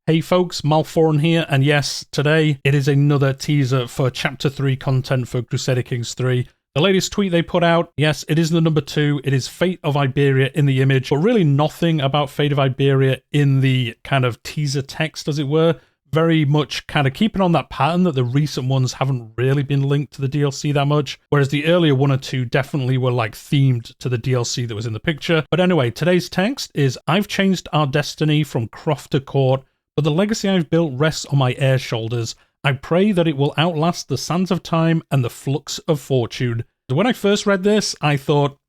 Hey folks, Malforian here, and yes, today it is another teaser for Chapter 3 content for Crusader Kings 3. The latest tweet they put out, yes, it is the number 2, it is Fate of Iberia in the image, but really nothing about Fate of Iberia in the kind of teaser text, as it were. Very much kind of keeping on that pattern that the recent ones haven't really been linked to the DLC that much, whereas the earlier one or two definitely were like themed to the DLC that was in the picture. But anyway, today's text is, I've changed our destiny from croft to court, but the legacy I've built rests on my heir's shoulders. I pray that it will outlast the sands of time and the flux of fortune. When I first read this, I thought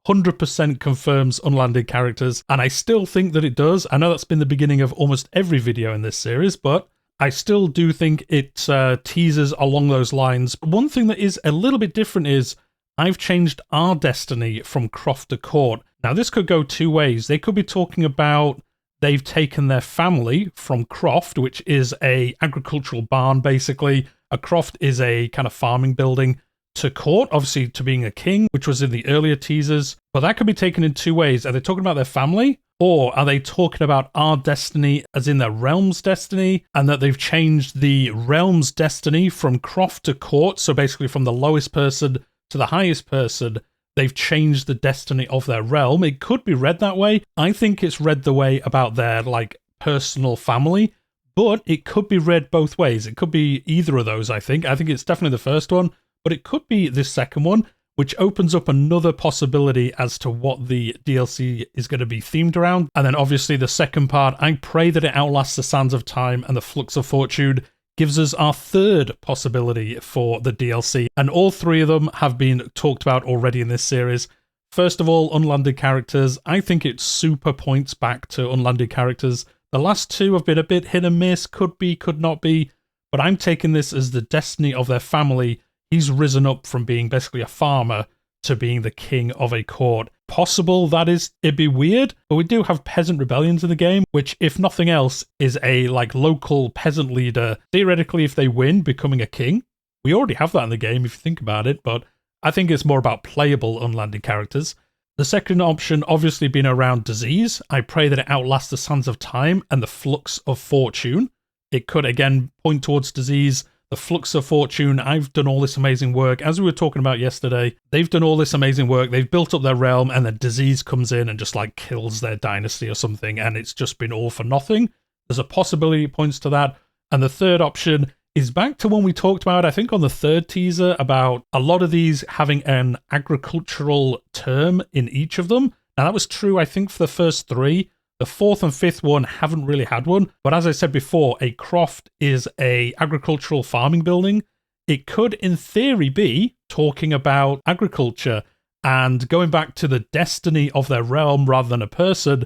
100% confirms unlanded characters, and I still think that it does. I know that's been the beginning of almost every video in this series, but I still do think it teases along those lines. One thing that is a little bit different is I've changed our destiny from croft to court. Now, this could go two ways. They could be talking about they've taken their family from croft, which is a agricultural barn, basically. A croft is a kind of farming building, to court, obviously to being a king, which was in the earlier teasers. But that could be taken in two ways. Are they talking about their family? Or are they talking about our destiny as in their realm's destiny, and that they've changed the realm's destiny from croft to court, so basically from the lowest person to the highest person, they've changed the destiny of their realm? It could be read that way. I think it's read the way about their like personal family, but it could be read both ways. It could be either of those, I think. I think it's definitely the first one, but it could be this second one, which opens up another possibility as to what the DLC is going to be themed around. And then obviously the second part, I pray that it outlasts the sands of time and the flux of fortune, gives us our third possibility for the DLC. And all three of them have been talked about already in this series. First of all, unlanded characters. I think it super points back to unlanded characters. The last two have been a bit hit and miss, could be, could not be, but I'm taking this as the destiny of their family. He's risen up from being basically a farmer to being the king of a court. Possible that is, it'd be weird, but we do have peasant rebellions in the game, which, if nothing else, is a like local peasant leader, theoretically, if they win, becoming a king. We already have that in the game if you think about it, but I think it's more about playable unlanded characters. The second option obviously being around disease. I pray that it outlasts the sands of time and the flux of fortune. It could again point towards disease. The flux of fortune, I've done all this amazing work. As we were talking about yesterday, they've done all this amazing work. They've built up their realm, and then disease comes in and just like kills their dynasty or something, and it's just been all for nothing. There's a possibility points to that. And the third option is back to one we talked about, I think on the third teaser, about a lot of these having an agricultural term in each of them. Now that was true, I think, for the first three. The fourth and fifth one haven't really had one, but as I said before, a croft is a agricultural farming building. It could, in theory, be talking about agriculture and going back to the destiny of their realm rather than a person.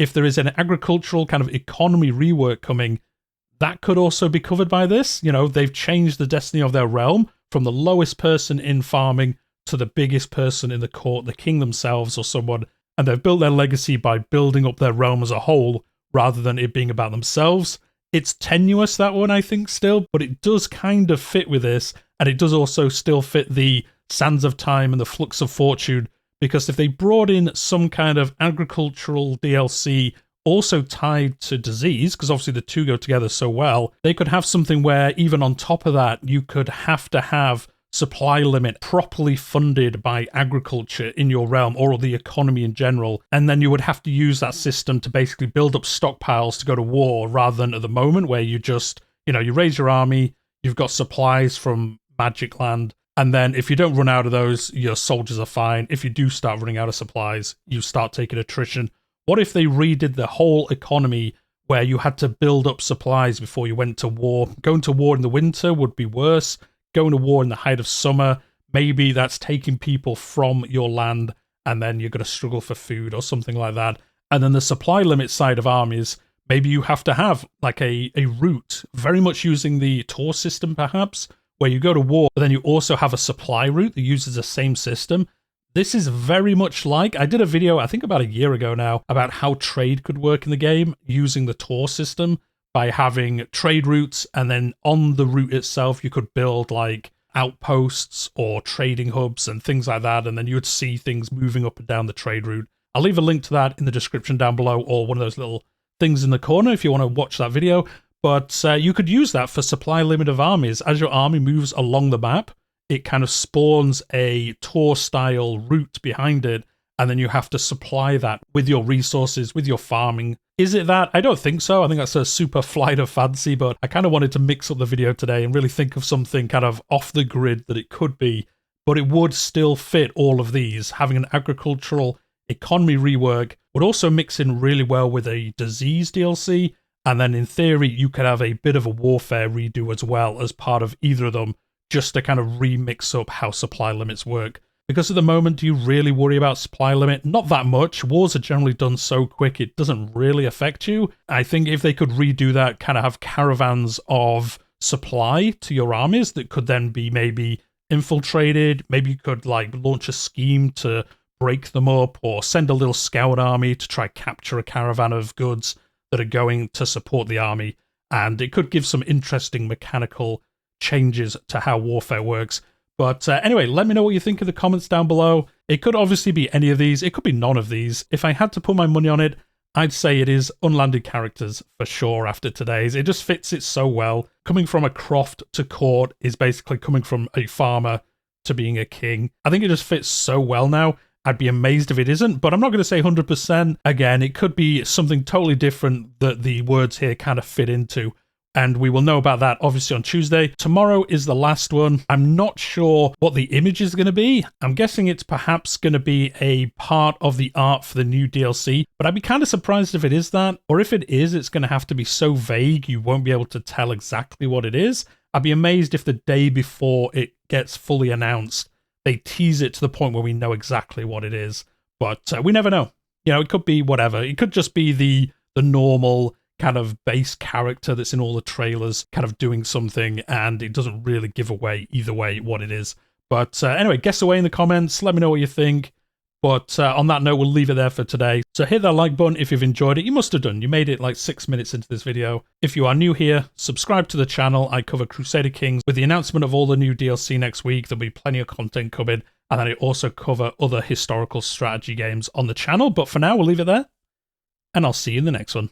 If there is an agricultural kind of economy rework coming, that could also be covered by this. You know, they've changed the destiny of their realm from the lowest person in farming to the biggest person in the court, the king themselves or someone. And they've built their legacy by building up their realm as a whole, rather than it being about themselves. It's tenuous, that one, I think, still, but it does kind of fit with this, and it does also still fit the sands of time and the flux of fortune, because if they brought in some kind of agricultural DLC also tied to disease, because obviously the two go together so well, they could have something where, even on top of that, you could have to have supply limit properly funded by agriculture in your realm or the economy in general, and then you would have to use that system to basically build up stockpiles to go to war, rather than at the moment where you just, you know, you raise your army, you've got supplies from Magic Land, and then if you don't run out of those, your soldiers are fine. If you do start running out of supplies, you start taking attrition. What if they redid the whole economy where you had to build up supplies before you went to war? Going to war in the winter would be worse. Going to war in the height of summer, maybe that's taking people from your land, and then you're going to struggle for food or something like that. And then the supply limit side of armies, maybe you have to have like a route, very much using the Tor system perhaps, where you go to war, but then you also have a supply route that uses the same system. This is very much like, I did a video, I think about a year ago now, about how trade could work in the game using the Tor system, by having trade routes, and then on the route itself you could build like outposts or trading hubs and things like that, and then you would see things moving up and down the trade route. I'll leave a link to that in the description down below, or one of those little things in the corner if you want to watch that video. But you could use that for supply limit of armies. As your army moves along the map, it kind of spawns a tour-style route behind it, and then you have to supply that with your resources, with your farming. Is it that? I don't think so. I think that's a super flight of fancy, but I kind of wanted to mix up the video today and really think of something kind of off the grid that it could be, but it would still fit all of these. Having an agricultural economy rework would also mix in really well with a disease DLC, and then in theory, you could have a bit of a warfare redo as well as part of either of them, just to kind of remix up how supply limits work. Because at the moment, do you really worry about supply limit? Not that much. Wars are generally done so quick, it doesn't really affect you. I think if they could redo that, kind of have caravans of supply to your armies that could then be maybe infiltrated. Maybe you could like launch a scheme to break them up, or send a little scout army to try capture a caravan of goods that are going to support the army. And it could give some interesting mechanical changes to how warfare works. But anyway, let me know what you think in the comments down below. It could obviously be any of these. It could be none of these. If I had to put my money on it, I'd say it is unlanded characters for sure after today's. It just fits it so well. Coming from a croft to court is basically coming from a farmer to being a king. I think it just fits so well now. I'd be amazed if it isn't, but I'm not going to say 100%. Again, it could be something totally different that the words here kind of fit into. And we will know about that obviously on Tuesday. Tomorrow is the last one. I'm not sure what the image is going to be. I'm guessing it's perhaps going to be a part of the art for the new DLC, but I'd be kind of surprised if it is that. Or if it is, it's going to have to be so vague you won't be able to tell exactly what it is. I'd be amazed if the day before it gets fully announced, they tease it to the point where we know exactly what it is. But we never know. You know, it could be whatever. It could just be the normal kind of base character that's in all the trailers kind of doing something, and it doesn't really give away either way what it is. But anyway, guess away in the comments, let me know what you think. But on that note, we'll leave it there for today. So hit that like button if you've enjoyed it. You must have done. You made it like 6 minutes into this video. If you are new here, subscribe to the channel. I cover Crusader Kings. With the announcement of all the new DLC next week, there'll be plenty of content coming. And then I also cover other historical strategy games on the channel. But for now, we'll leave it there. And I'll see you in the next one.